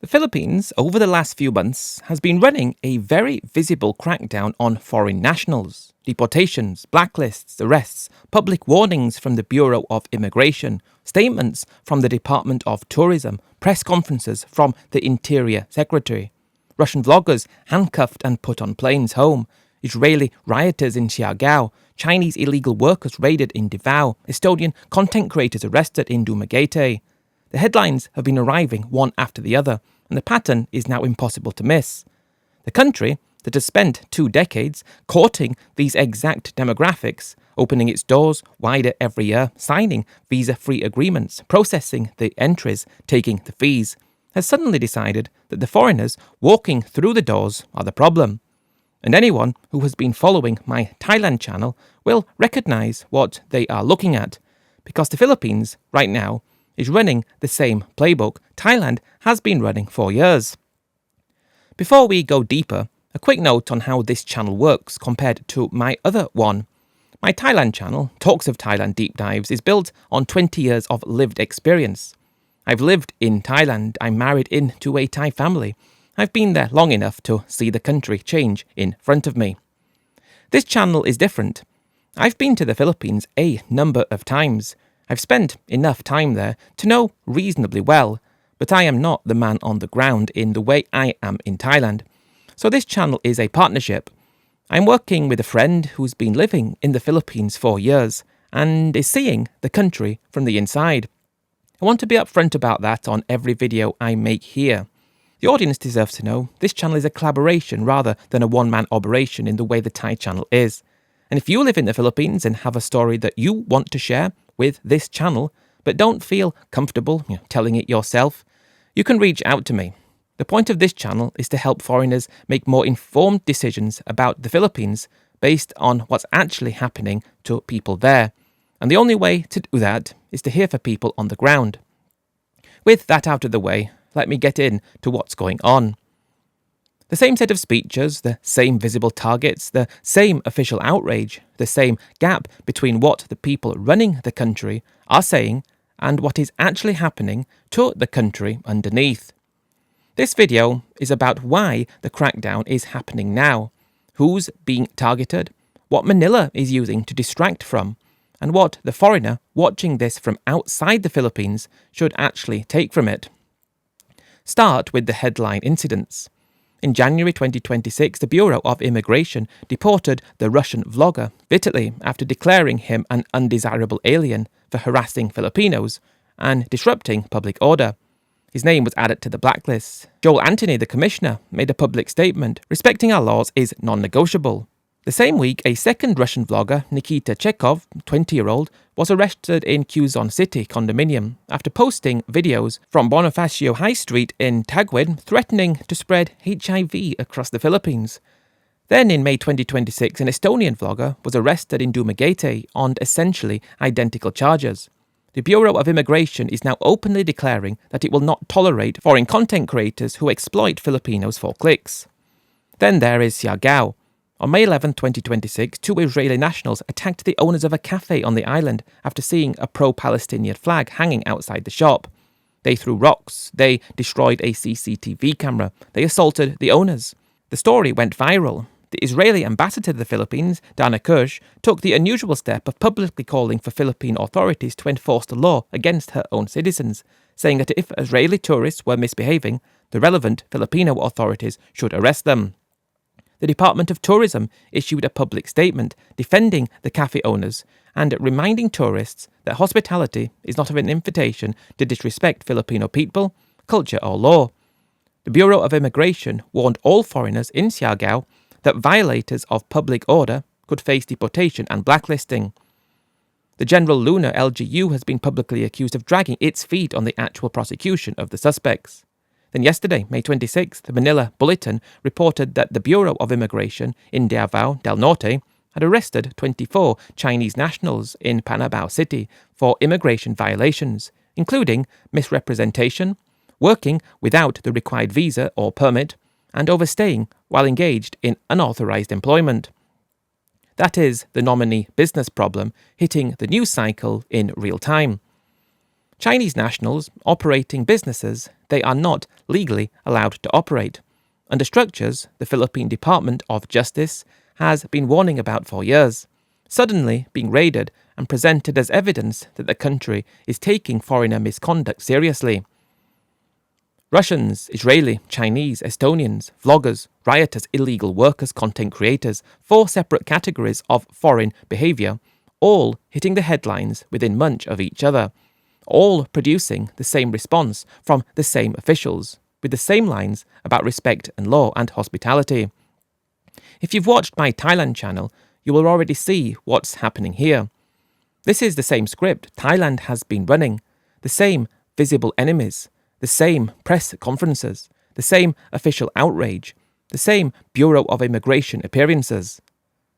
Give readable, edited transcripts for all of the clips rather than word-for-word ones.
The Philippines, over the last few months, has been running a very visible crackdown on foreign nationals. Deportations, blacklists, arrests, public warnings from the Bureau of Immigration, statements from the Department of Tourism, press conferences from the Interior Secretary. Russian vloggers handcuffed and put on planes home. Israeli rioters in Siargao, Chinese illegal workers raided in Davao, Estonian content creators arrested in Dumaguete. The headlines have been arriving one after the other, and the pattern is now impossible to miss. The country that has spent 2 decades courting these exact demographics, opening its doors wider every year, signing visa-free agreements, processing the entries, taking the fees, has suddenly decided that the foreigners walking through the doors are the problem. And anyone who has been following my Thailand channel will recognise what they are looking at, because the Philippines, right now, is running the same playbook Thailand has been running for years. Before we go deeper, a quick note on how this channel works compared to my other one. My Thailand channel, Talks of Thailand Deep Dives, is built on 20 years of lived experience. I've lived in Thailand, I'm married into a Thai family. I've been there long enough to see the country change in front of me. This channel is different. I've been to the Philippines a number of times. I've spent enough time there to know reasonably well, but I am not the man on the ground in the way I am in Thailand. So this channel is a partnership. I'm working with a friend who's been living in the Philippines for years and is seeing the country from the inside. I want to be upfront about that on every video I make here. The audience deserves to know this channel is a collaboration rather than a one-man operation in the way the Thai channel is. And if you live in the Philippines and have a story that you want to share with this channel, but don't feel comfortable telling it yourself, you can reach out to me. The point of this channel is to help foreigners make more informed decisions about the Philippines based on what's actually happening to people there. And the only way to do that is to hear from people on the ground. With that out of the way, let me get into what's going on. The same set of speeches, the same visible targets, the same official outrage, the same gap between what the people running the country are saying and what is actually happening to the country underneath. This video is about why the crackdown is happening now, who's being targeted, what Manila is using to distract from, and what the foreigner watching this from outside the Philippines should actually take from it. Start with the headline incidents. In January 2026, the Bureau of Immigration deported the Russian vlogger Vitaly after declaring him an undesirable alien for harassing Filipinos and disrupting public order. His name was added to the blacklist. Joel Anthony, the commissioner, made a public statement. Respecting our laws is non-negotiable. The same week, a second Russian vlogger, Nikita Chekhov, 20-year-old, was arrested in Quezon City condominium after posting videos from Bonifacio High Street in Taguig threatening to spread HIV across the Philippines. Then in May 2026, an Estonian vlogger was arrested in Dumaguete on essentially identical charges. The Bureau of Immigration is now openly declaring that it will not tolerate foreign content creators who exploit Filipinos for clicks. Then there is Siargao. On May 11, 2026, 2 Israeli nationals attacked the owners of a cafe on the island after seeing a pro-Palestinian flag hanging outside the shop. They threw rocks, they destroyed a CCTV camera, they assaulted the owners. The story went viral. The Israeli ambassador to the Philippines, Dana Kirsch, took the unusual step of publicly calling for Philippine authorities to enforce the law against her own citizens, saying that if Israeli tourists were misbehaving, the relevant Filipino authorities should arrest them. The Department of Tourism issued a public statement defending the cafe owners and reminding tourists that hospitality is not an invitation to disrespect Filipino people, culture or law. The Bureau of Immigration warned all foreigners in Siargao that violators of public order could face deportation and blacklisting. The General Luna LGU has been publicly accused of dragging its feet on the actual prosecution of the suspects. Then yesterday, May 26th, the Manila Bulletin reported that the Bureau of Immigration in Davao del Norte had arrested 24 Chinese nationals in Panabao City for immigration violations, including misrepresentation, working without the required visa or permit, and overstaying while engaged in unauthorized employment. That is the nominee business problem hitting the news cycle in real time. Chinese nationals operating businesses they are not legally allowed to operate, under structures the Philippine Department of Justice has been warning about for years, suddenly being raided and presented as evidence that the country is taking foreigner misconduct seriously. Russians, Israeli, Chinese, Estonians, vloggers, rioters, illegal workers, content creators, 4 separate categories of foreign behaviour, all hitting the headlines within months of each other, all producing the same response from the same officials, with the same lines about respect and law and hospitality. If you've watched my Thailand channel, you will already see what's happening here. This is the same script Thailand has been running, the same visible enemies, the same press conferences, the same official outrage, the same Bureau of Immigration appearances,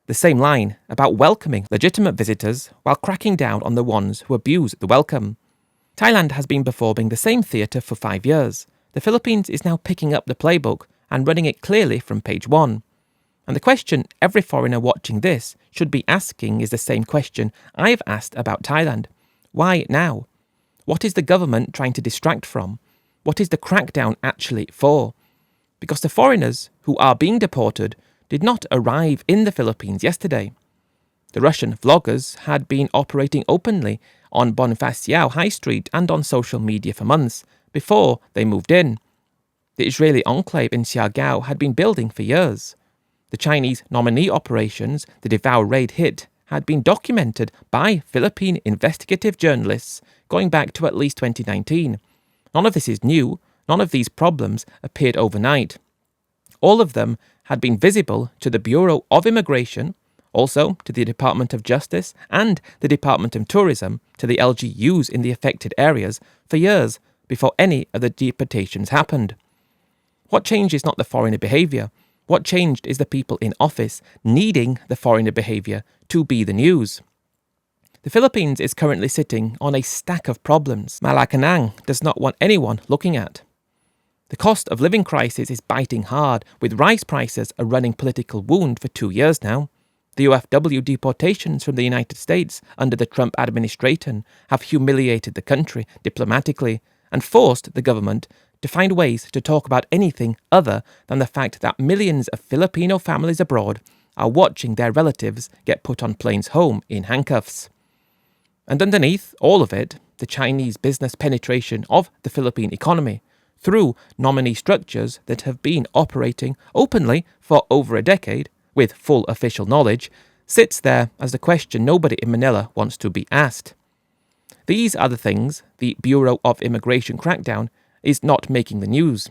the same line about welcoming legitimate visitors while cracking down on the ones who abuse the welcome. Thailand has been performing the same theatre for 5 years. The Philippines is now picking up the playbook and running it clearly from page 1. And the question every foreigner watching this should be asking is the same question I've asked about Thailand. Why now? What is the government trying to distract from? What is the crackdown actually for? Because the foreigners who are being deported did not arrive in the Philippines yesterday. The Russian vloggers had been operating openly on Bonifacio High Street and on social media for months before they moved in. The Israeli enclave in Siargao had been building for years. The Chinese nominee operations the Davao raid hit had been documented by Philippine investigative journalists going back to at least 2019. None of this is new. None of these problems appeared overnight. All of them had been visible to the Bureau of Immigration, also to the Department of Justice and the Department of Tourism, to the LGUs in the affected areas for years before any of the deportations happened. What changed is not the foreigner behaviour. What changed is the people in office needing the foreigner behaviour to be the news. The Philippines is currently sitting on a stack of problems Malacanang does not want anyone looking at. The cost of living crisis is biting hard, with rice prices a running political wound for 2 years now. The UFW deportations from the United States under the Trump administration have humiliated the country diplomatically and forced the government to find ways to talk about anything other than the fact that millions of Filipino families abroad are watching their relatives get put on planes home in handcuffs. And underneath all of it, the Chinese business penetration of the Philippine economy through nominee structures that have been operating openly for over a decade, with full official knowledge, sits there as the question nobody in Manila wants to be asked. These are the things the Bureau of Immigration crackdown is not making the news.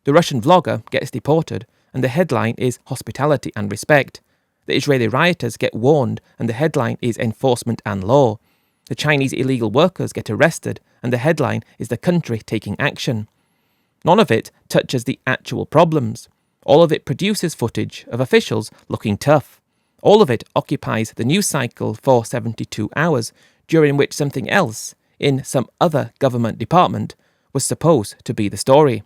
The Russian vlogger gets deported, and the headline is hospitality and respect. The Israeli rioters get warned, and the headline is enforcement and law. The Chinese illegal workers get arrested, and the headline is the country taking action. None of it touches the actual problems. All of it produces footage of officials looking tough. All of it occupies the news cycle for 72 hours, during which something else, in some other government department, was supposed to be the story.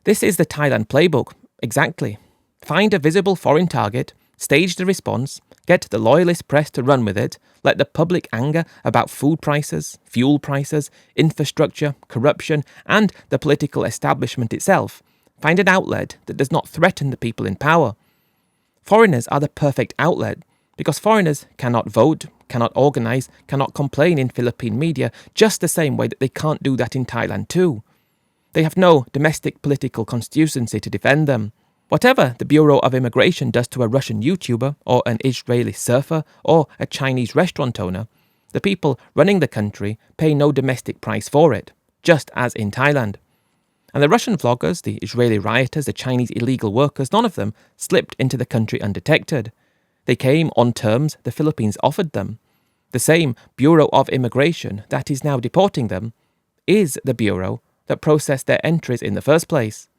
This is the Thailand playbook, exactly. Find a visible foreign target, stage the response, get the loyalist press to run with it, let the public anger about food prices, fuel prices, infrastructure, corruption, and the political establishment itself. Find an outlet that does not threaten the people in power. Foreigners are the perfect outlet, because foreigners cannot vote, cannot organise, cannot complain in Philippine media, just the same way that they can't do that in Thailand too. They have no domestic political constituency to defend them. Whatever the Bureau of Immigration does to a Russian YouTuber, or an Israeli surfer, or a Chinese restaurant owner, the people running the country pay no domestic price for it, just as in Thailand. And the Russian vloggers, the Israeli rioters, the Chinese illegal workers, none of them slipped into the country undetected. They came on terms the Philippines offered them. The same Bureau of Immigration that is now deporting them is the bureau that processed their entries in the first place.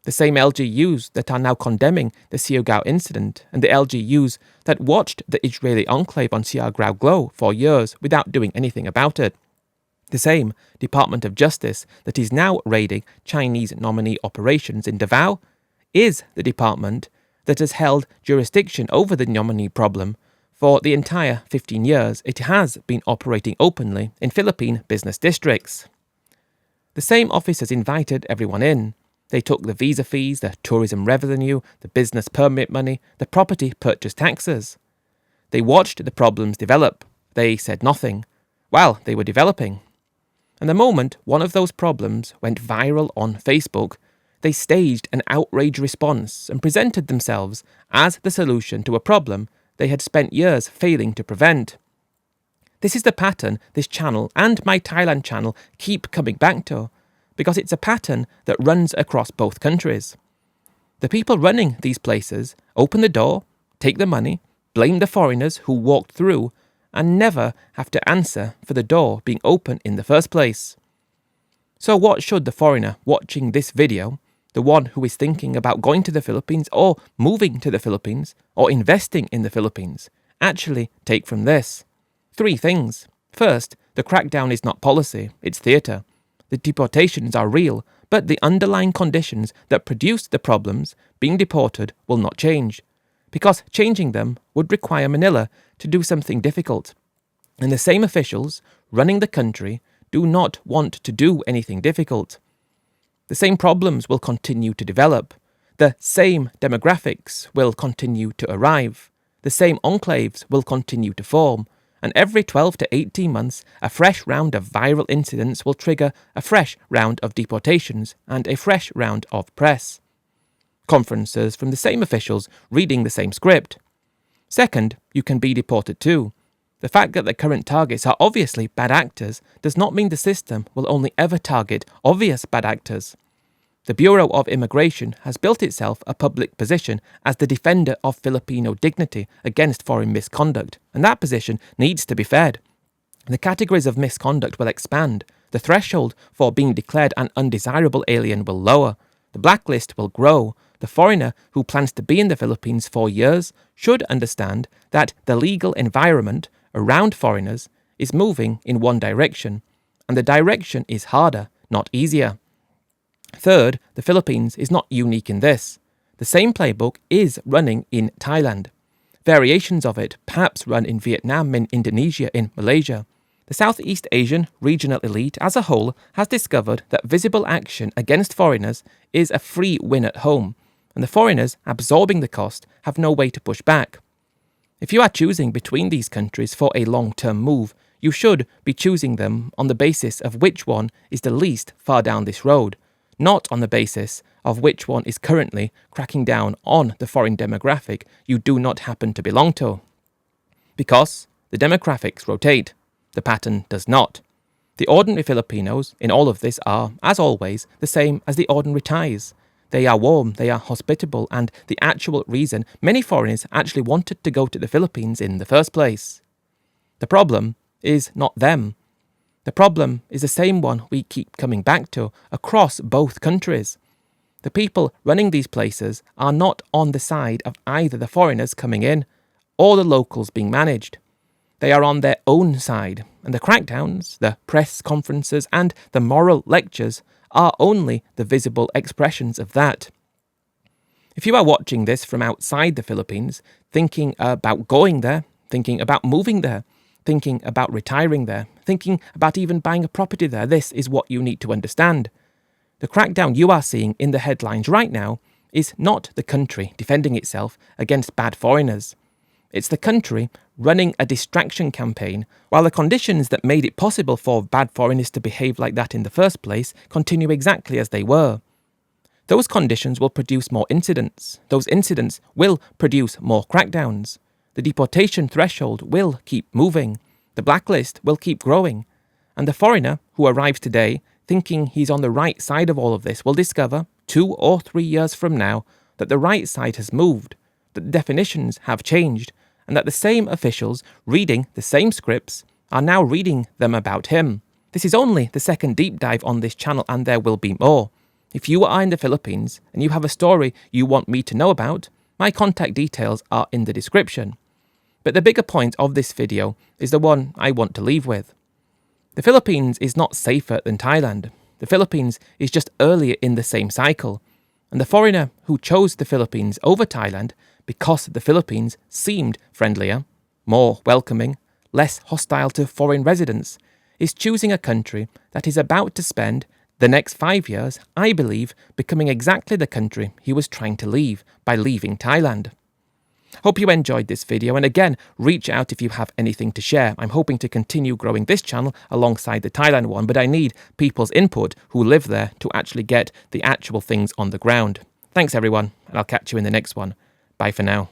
The same LGUs that are now condemning the Siargao incident, and the LGUs that watched the Israeli enclave on Siargao glow for years without doing anything about it. The same Department of Justice that is now raiding Chinese nominee operations in Davao is the department that has held jurisdiction over the nominee problem for the entire 15 years it has been operating openly in Philippine business districts. The same officers invited everyone in. They took the visa fees, the tourism revenue, the business permit money, the property purchase taxes. They watched the problems develop. They said nothing, while they were developing. And the moment one of those problems went viral on Facebook, they staged an outrage response and presented themselves as the solution to a problem they had spent years failing to prevent. This is the pattern this channel and my Thailand channel keep coming back to, because it's a pattern that runs across both countries. The people running these places open the door, take the money, blame the foreigners who walked through, and never have to answer for the door being open in the first place. So what should the foreigner watching this video, the one who is thinking about going to the Philippines or moving to the Philippines or investing in the Philippines, actually take from this? 3 things. First, the crackdown is not policy, it's theatre. The deportations are real, but the underlying conditions that produced the problems being deported will not change, because changing them would require Manila to do something difficult. And the same officials running the country do not want to do anything difficult. The same problems will continue to develop. The same demographics will continue to arrive. The same enclaves will continue to form. And every 12 to 18 months, a fresh round of viral incidents will trigger a fresh round of deportations and a fresh round of press conferences from the same officials reading the same script. Second, you can be deported too. The fact that the current targets are obviously bad actors does not mean the system will only ever target obvious bad actors. The Bureau of Immigration has built itself a public position as the defender of Filipino dignity against foreign misconduct, and that position needs to be fed. The categories of misconduct will expand. The threshold for being declared an undesirable alien will lower. The blacklist will grow. The foreigner who plans to be in the Philippines for years should understand that the legal environment around foreigners is moving in one direction, and the direction is harder, not easier. Third, the Philippines is not unique in this. The same playbook is running in Thailand. Variations of it perhaps run in Vietnam, in Indonesia, in Malaysia. The Southeast Asian regional elite as a whole has discovered that visible action against foreigners is a free win at home, and the foreigners absorbing the cost have no way to push back. If you are choosing between these countries for a long-term move, you should be choosing them on the basis of which one is the least far down this road, not on the basis of which one is currently cracking down on the foreign demographic you do not happen to belong to. Because the demographics rotate, the pattern does not. The ordinary Filipinos in all of this are, as always, the same as the ordinary Thais. They are warm, they are hospitable, and the actual reason many foreigners actually wanted to go to the Philippines in the first place. The problem is not them. The problem is the same one we keep coming back to across both countries. The people running these places are not on the side of either the foreigners coming in or the locals being managed. They are on their own side, and the crackdowns, the press conferences, and the moral lectures are only the visible expressions of that. If you are watching this from outside the Philippines, thinking about going there, thinking about moving there, thinking about retiring there, thinking about even buying a property there, this is what you need to understand. The crackdown you are seeing in the headlines right now is not the country defending itself against bad foreigners. It's the country running a distraction campaign while the conditions that made it possible for bad foreigners to behave like that in the first place continue exactly as they were. Those conditions will produce more incidents. Those incidents will produce more crackdowns. The deportation threshold will keep moving. The blacklist will keep growing. And the foreigner who arrives today thinking he's on the right side of all of this will discover 2 or 3 years from now that the right side has moved, that the definitions have changed, and that the same officials reading the same scripts are now reading them about him. This is only the second deep dive on this channel, and there will be more. If you are in the Philippines and you have a story you want me to know about, my contact details are in the description. But the bigger point of this video is the one I want to leave with. The Philippines is not safer than Thailand. The Philippines is just earlier in the same cycle. And the foreigner who chose the Philippines over Thailand because the Philippines seemed friendlier, more welcoming, less hostile to foreign residents, is choosing a country that is about to spend The next 5 years, I believe, becoming exactly the country he was trying to leave by leaving Thailand. Hope you enjoyed this video, and again, reach out if you have anything to share. I'm hoping to continue growing this channel alongside the Thailand one, but I need people's input who live there to actually get the actual things on the ground. Thanks everyone, and I'll catch you in the next one. Bye for now.